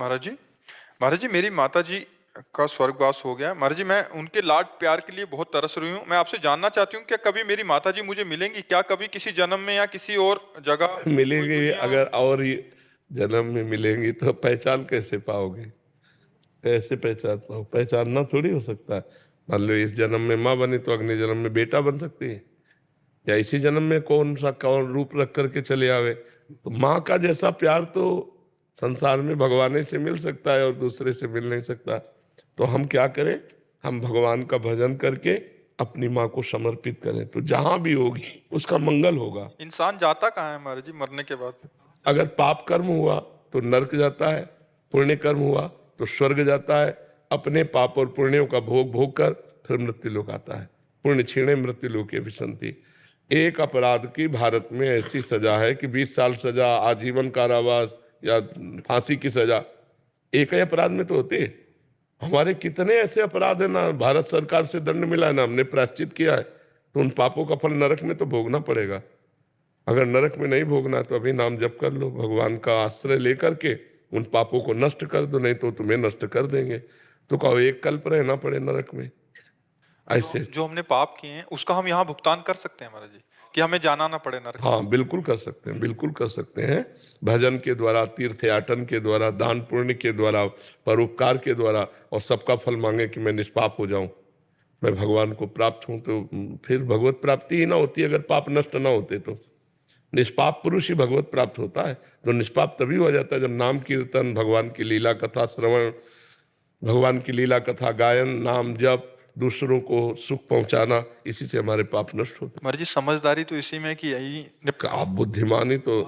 महाराज जी, महाराज जी, मेरी माता जी का स्वर्गवास हो गया। महाराज जी, मैं उनके लाड प्यार के लिए बहुत तरस रही हूँ। मैं आपसे जानना चाहती हूँ, क्या कभी मेरी माता जी मुझे मिलेंगी? क्या कभी किसी जन्म में या किसी और जगह कोई मिलेंगे। दुनिया? अगर और ये जन्म में मिलेंगी तो पहचान कैसे पाओगे? कैसे पहचान पाओ? पहचानना थोड़ी हो सकता है। मान लो इस जन्म में माँ बनी तो अगले जन्म में बेटा बन सकती है, या इसी जन्म में कौन रूप रख करके चले आवे। तो माँ का जैसा प्यार तो संसार में भगवान से मिल सकता है और दूसरे से मिल नहीं सकता। तो हम क्या करें? हम भगवान का भजन करके अपनी माँ को समर्पित करें, तो जहां भी होगी उसका मंगल होगा। इंसान जाता कहाँ है महाराज जी मरने के बाद? अगर पाप कर्म हुआ तो नरक जाता है, पुण्य कर्म हुआ तो स्वर्ग जाता है। अपने पाप और पुण्यों का भोग भोग कर फिर मृत्यु लोक आता है। पुण्य क्षीणे मृत्यु लोके विशन्ति। एक अपराध की भारत में ऐसी सजा है कि 20 साल सजा, आजीवन कारावास या फांसी की सजा एक ही अपराध में तो होती है। हमारे कितने ऐसे अपराध है ना, भारत सरकार से दंड मिला है ना, हमने प्रायश्चित किया है, तो उन पापों का फल नरक में तो भोगना पड़ेगा। अगर नरक में नहीं भोगना तो अभी नाम जप कर लो, भगवान का आश्रय लेकर के उन पापों को नष्ट कर दो, नहीं तो तुम्हें नष्ट कर देंगे। तो कहो एक कल्प रहना पड़े नरक में ऐसे। जो हमने पाप किए हैं उसका हम यहाँ भुगतान कर सकते हैं महाराज जी, कि हमें जाना ना पड़े नरक? हाँ बिल्कुल कर सकते हैं, बिल्कुल कर सकते हैं। भजन के द्वारा, तीर्थयाटन के द्वारा, दान पुण्य के द्वारा, परोपकार के द्वारा, और सबका फल मांगे कि मैं निष्पाप हो जाऊं, मैं भगवान को प्राप्त हूं, तो फिर भगवत प्राप्ति ही ना होती अगर पाप नष्ट ना होते तो। निष्पाप पुरुष ही भगवत प्राप्त होता है। तो निष्पाप तभी हो जाता है जब नाम कीर्तन, भगवान की लीला कथा श्रवण, भगवान की लीला कथा गायन, नाम जप, दूसरों को सुख पहुंचाना, इसी से हमारे पाप नष्ट होते महाराज जी, समझदारी तो इसी में कि यही हैं। आप बुद्धिमानी तो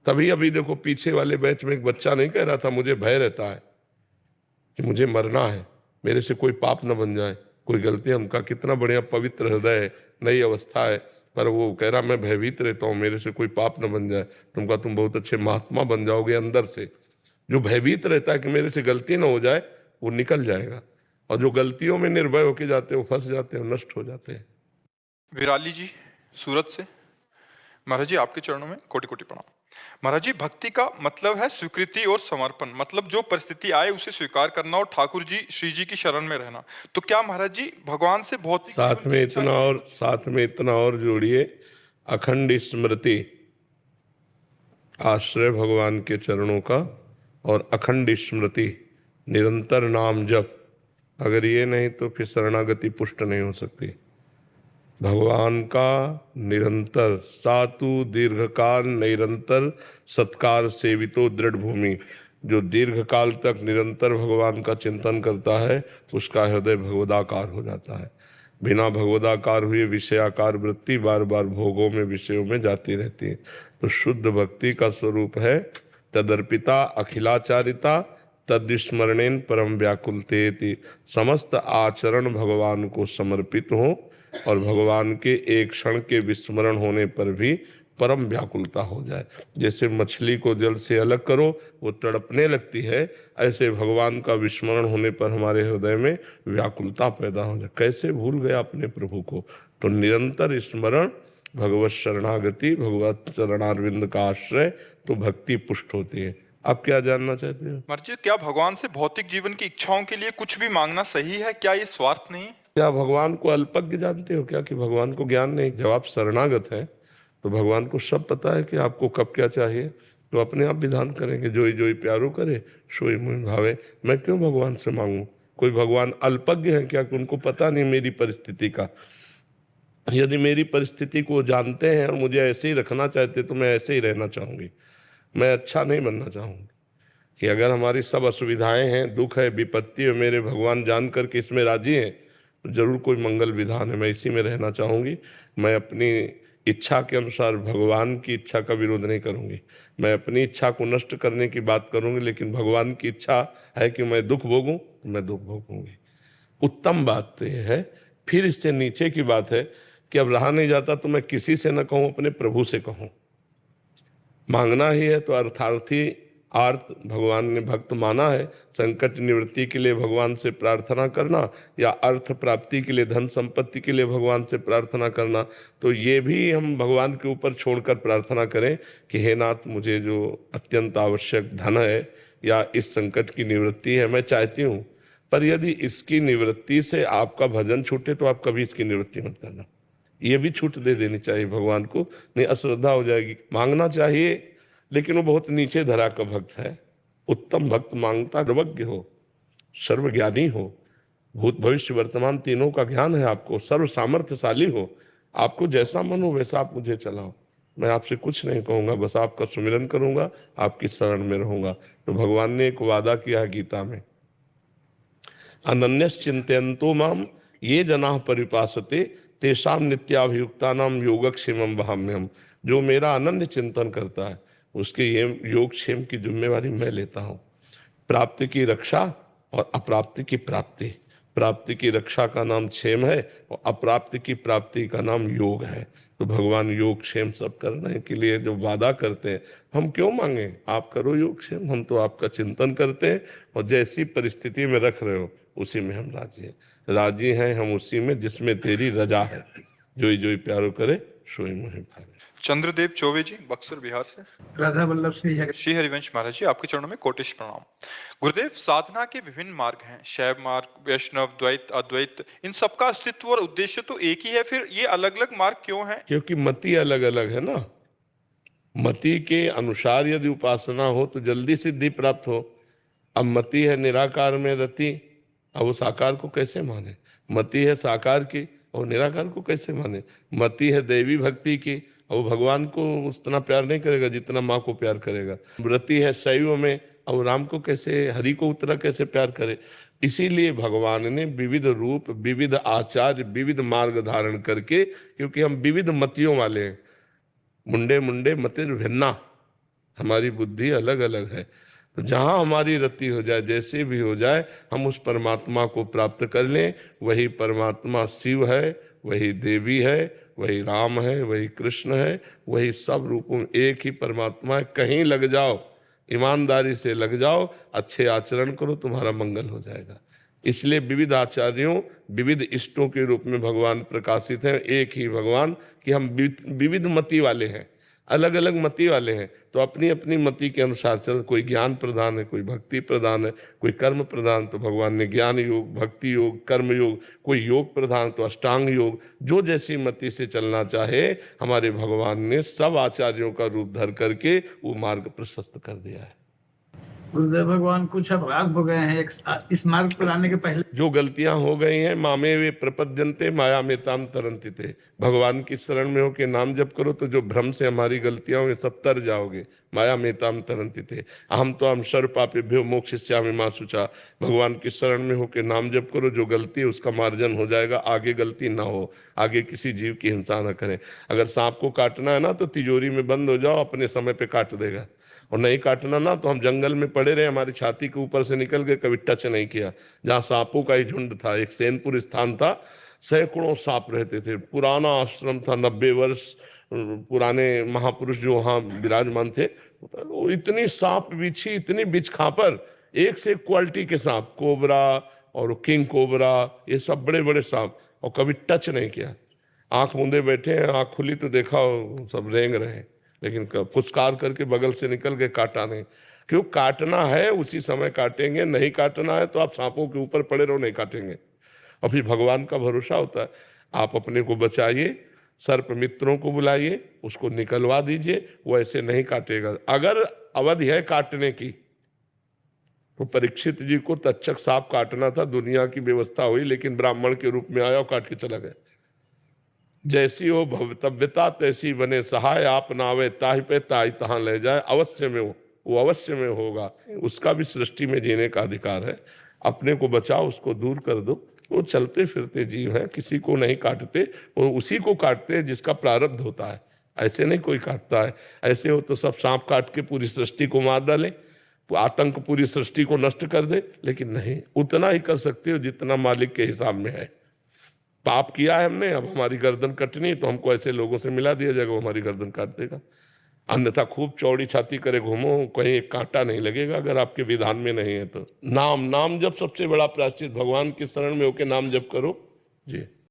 तभी, अभी देखो पीछे वाले बैच में एक बच्चा नहीं कह रहा था मुझे भय रहता है कि मुझे मरना है, मेरे से कोई पाप न बन जाए, कोई गलती। हमका कितना बढ़िया पवित्र हृदय है, नई अवस्था है, पर वो कह रहा मैं भयभीत रहता हूँ मेरे से कोई पाप न बन जाए। तुमका तुम बहुत अच्छे महात्मा बन जाओगे अंदर से। जो भयभीत रहता है कि मेरे से गलती ना हो जाए, वो निकल जाएगा, और जो गलतियों में निर्भय होके जाते हैं वो फंस जाते हैं, नष्ट हो जाते हैं। विराली जी, सूरत से। महाराज जी, आपके चरणों में कोटि कोटि प्रणाम। महाराज जी, भक्ति का मतलब है स्वीकृति और समर्पण, मतलब जो परिस्थिति आए उसे स्वीकार करना और ठाकुर जी श्री जी की शरण में रहना। तो क्या महाराज जी भगवान से भौतिक जीवन साथ की में इच्छा इतना के लिए और साथ में इतना और जोड़िए, अखंड स्मृति, आश्रय भगवान के चरणों का, और अखंड स्मृति, निरंतर नाम जप। अगर ये नहीं तो फिर शरणागति पुष्ट नहीं हो सकती। भगवान का निरंतर सातु दीर्घकाल निरंतर सत्कार सेवितो दृढ़ भूमि। जो दीर्घकाल तक निरंतर भगवान का चिंतन करता है उसका हृदय भगवदाकार हो जाता है। बिना भगवदाकार हुए विषयाकार वृत्ति बार बार भोगों में, विषयों में जाती रहती है। तो शुद्ध भक्ति का स्वरूप है तदर्पिता अखिलाचारिता तद्स्मरणेन परम व्याकुलतेति। समस्त आचरण भगवान को समर्पित हो और भगवान के एक क्षण के विस्मरण होने पर भी परम व्याकुलता हो जाए। जैसे मछली को जल से अलग करो वो तड़पने लगती है, ऐसे भगवान का विस्मरण होने पर हमारे हृदय में व्याकुलता पैदा हो जाए। कैसे भूल गया अपने प्रभु को? तो निरंतर स्मरण, भगवत शरणागति, भगवत चरणारविंद का आश्रय, तो भक्ति पुष्ट होती है। आप क्या जानना चाहते हो? महाराज जी, क्या भगवान से भौतिक जीवन की इच्छाओं के लिए कुछ भी मांगना सही है? क्या ये स्वार्थ नहीं? क्या भगवान को अल्पज्ञ जानते हो क्या, कि भगवान को ज्ञान नहीं? जब आप शरणागत हैं तो भगवान को सब पता है कि आपको कब क्या चाहिए, तो अपने आप विधान करेंगे। जोई जोई प्यारो करे सोई मुझ भावे। मैं क्यों भगवान से मांगूं? कोई भगवान अल्पज्ञ है क्या कि उनको पता नहीं मेरी परिस्थिति का? यदि मेरी परिस्थिति को जानते हैं और मुझे ऐसे ही रखना चाहते तो मैं ऐसे ही रहना चाहूंगी, मैं अच्छा नहीं बनना चाहूंगी। कि अगर हमारी सब असुविधाएं हैं, दुख है, विपत्ति है, मेरे भगवान जान कर के इसमें राजी हैं, तो जरूर कोई मंगल विधान है, मैं इसी में रहना चाहूंगी। मैं अपनी इच्छा के अनुसार भगवान की इच्छा का विरोध नहीं करूंगी। मैं अपनी इच्छा को नष्ट करने की बात करूंगी, लेकिन भगवान की इच्छा है कि मैं दुख भोगूं तो मैं दुख भोगूंगी। उत्तम बात तो यह है। फिर इससे नीचे की बात है कि अब रहा नहीं जाता तो मैं किसी से न कहूं, अपने प्रभु से कहूं। मांगना ही है तो अर्थार्थी आर्त भगवान ने भक्त माना है। संकट निवृत्ति के लिए भगवान से प्रार्थना करना, या अर्थ प्राप्ति के लिए, धन संपत्ति के लिए भगवान से प्रार्थना करना, तो ये भी हम भगवान के ऊपर छोड़कर प्रार्थना करें कि हे नाथ, मुझे जो अत्यंत आवश्यक धन है या इस संकट की निवृत्ति है, मैं चाहती हूँ, पर यदि इसकी निवृत्ति से आपका भजन छूटे तो आप कभी इसकी निवृत्ति मत करना। ये भी छूट दे देनी चाहिए भगवान को, नहीं अश्रद्धा हो जाएगी। मांगना चाहिए, लेकिन वो बहुत नीचे धरा का भक्त है। उत्तम भक्त मांगता सर्वज्ञ हो, सर्वज्ञानी हो, भूत भविष्य वर्तमान तीनों का ज्ञान है आपको, सर्व सामर्थ्यशाली हो। आपको जैसा मन हो वैसा आप मुझे चलाओ, मैं आपसे कुछ नहीं कहूंगा, बस आपका सुमिरन करूंगा, आपकी शरण में रहूंगा। तो भगवान ने एक वादा किया है गीता में, अनन्यस चिंतयन्तो माम ये जना परिपासते तेषाम नित्याभियुक्तानाम योगक्षेमम वहाम्यहम्। जो मेरा अनन्य चिंतन करता है उसके ये योगक्षेम की जिम्मेवारी मैं लेता हूँ। प्राप्ति की रक्षा और अप्राप्ति की प्राप्ति, प्राप्ति की रक्षा का नाम क्षेम है और अप्राप्ति की प्राप्ति का नाम योग है। तो भगवान योग क्षेम सब करने के लिए जो वादा करते हैं, हम क्यों मांगे, आप करो योग क्षेम, हम तो आपका चिंतन करते हैं और जैसी परिस्थिति में रख रहे हो उसी में हम राजी हैं हम उसी में जिसमें तेरी रजा है। जोई जोई प्यारो करे सोई मोहि भावे। चंद्रदेव चौबे जी बक्सर बिहार से। राधा वल्लभ श्री हरिवंश महाराज जी, आपके चरणों में कोटिश प्रणाम। गुरुदेव, साधना के विभिन्न मार्ग हैं, शैव मार्ग, वैष्णव, द्वैत, अद्वैत, इन सबका अस्तित्व और उद्देश्य तो एक ही है, फिर ये अलग अलग मार्ग क्यों हैं? क्योंकि मति अलग अलग है ना। मति के अनुसार यदि उपासना हो तो जल्दी सिद्धि प्राप्त हो। अब मति है निराकार में रति, अब वो साकार को कैसे माने? मति है साकार की और निराकार को कैसे माने? मति है देवी भक्ति की और भगवान को उतना प्यार नहीं करेगा जितना माँ को प्यार करेगा। रति है शैव में और राम को कैसे, हरि को उतना कैसे प्यार करे? इसीलिए भगवान ने विविध रूप, विविध आचार्य, विविध मार्ग धारण करके, क्योंकि हम विविध मतियों वाले हैं, मुंडे मुंडे मतिर भिन्ना, हमारी बुद्धि अलग अलग है। तो जहाँ हमारी रति हो जाए, जैसे भी हो जाए, हम उस परमात्मा को प्राप्त कर लें। वही परमात्मा शिव है, वही देवी है, वही राम है, वही कृष्ण है, वही सब रूपों में एक ही परमात्मा है। कहीं लग जाओ, ईमानदारी से लग जाओ, अच्छे आचरण करो, तुम्हारा मंगल हो जाएगा। इसलिए विविध आचार्यों, विविध इष्टों के रूप में भगवान प्रकाशित हैं। एक ही भगवान कि हम विविध मति वाले हैं, अलग अलग मति वाले हैं, तो अपनी अपनी मति के अनुसार चल। कोई ज्ञान प्रधान है, कोई भक्ति प्रधान है, कोई कर्म प्रधान, तो भगवान ने ज्ञान योग, भक्ति योग, कर्म योग, कोई योग प्रधान तो अष्टांग योग। जो जैसी मति से चलना चाहे, हमारे भगवान ने सब आचार्यों का रूप धर करके वो मार्ग प्रशस्त कर दिया है। गुरुदेव भगवान कुछ अपराध हो गए हैं इस मार्ग पर आने के पहले। जो गलतियां हो गई हैं, मामे वे प्रपद्यन्ते माया में ताम तरंति थे। भगवान की शरण में होके नाम जप करो तो जो भ्रम से हमारी गलतियां होंगी सब तर जाओगे। माया में ताम तरंति थे, अहम तो हम सर्व पापेभ्यो मोक्षयिष्यामि मा शुचा। भगवान की शरण में होके नाम जप करो, जो गलती है उसका मार्जन हो जाएगा, आगे गलती ना हो, आगे किसी जीव की हिंसा न करें। अगर सांप को काटना है ना तो तिजोरी में बंद हो जाओ, अपने समय पे काट देगा। और नहीं काटना ना तो हम जंगल में पड़े रहे, हमारी छाती के ऊपर से निकल गए, कभी टच नहीं किया। जहाँ सांपों का ही झुंड था, एक सैनपुर स्थान था, सैकड़ों सांप रहते थे, पुराना आश्रम था, 90 वर्ष पुराने महापुरुष जो वहाँ विराजमान थे। वो इतनी सांप बिछी, इतनी बिछ खापर, एक से एक क्वालिटी के सांप, कोबरा और किंग कोबरा, ये सब बड़े बड़े सांप, और कभी टच नहीं किया। आंख मूंदे बैठे हैं, आंख खुली तो देखा सब रेंग रहे, लेकिन फुसकार करके बगल से निकल गए, काटा नहीं। क्यों? काटना है उसी समय काटेंगे, नहीं काटना है तो आप सांपों के ऊपर पड़े रहो, नहीं काटेंगे। और फिर भगवान का भरोसा होता है, आप अपने को बचाइए, सर्प मित्रों को बुलाइए, उसको निकलवा दीजिए, वो ऐसे नहीं काटेगा। अगर अवधि है काटने की तो परीक्षित जी को तक्षक सांप काटना था, दुनिया की व्यवस्था हुई, लेकिन ब्राह्मण के रूप में आया और काट के चला गया। जैसी हो भवितव्यता तैसी बने सहाय, आप नावे ताहि पे ताहि तहां ले जाए। अवश्य में वो अवश्य में होगा, उसका भी सृष्टि में जीने का अधिकार है। अपने को बचाओ, उसको दूर कर दो। वो चलते फिरते जीव है, किसी को नहीं काटते, वो उसी को काटते हैं जिसका प्रारब्ध होता है, ऐसे नहीं कोई काटता है। ऐसे हो तो सब सांप काट के पूरी सृष्टि को मार डाले, आतंक पूरी सृष्टि को नष्ट कर दे, लेकिन नहीं, उतना ही कर सकते हो जितना मालिक के हिसाब में है। पाप किया है हमने, अब हमारी गर्दन कटनी, तो हमको ऐसे लोगों से मिला दिया जाएगा, वो हमारी गर्दन काट देगा। अन्यथा खूब चौड़ी छाती करे घूमो, कहीं एक कांटा नहीं लगेगा अगर आपके विधान में नहीं है तो। नाम जब सबसे बड़ा प्रायश्चित, भगवान की शरण में होके नाम जप करो जी।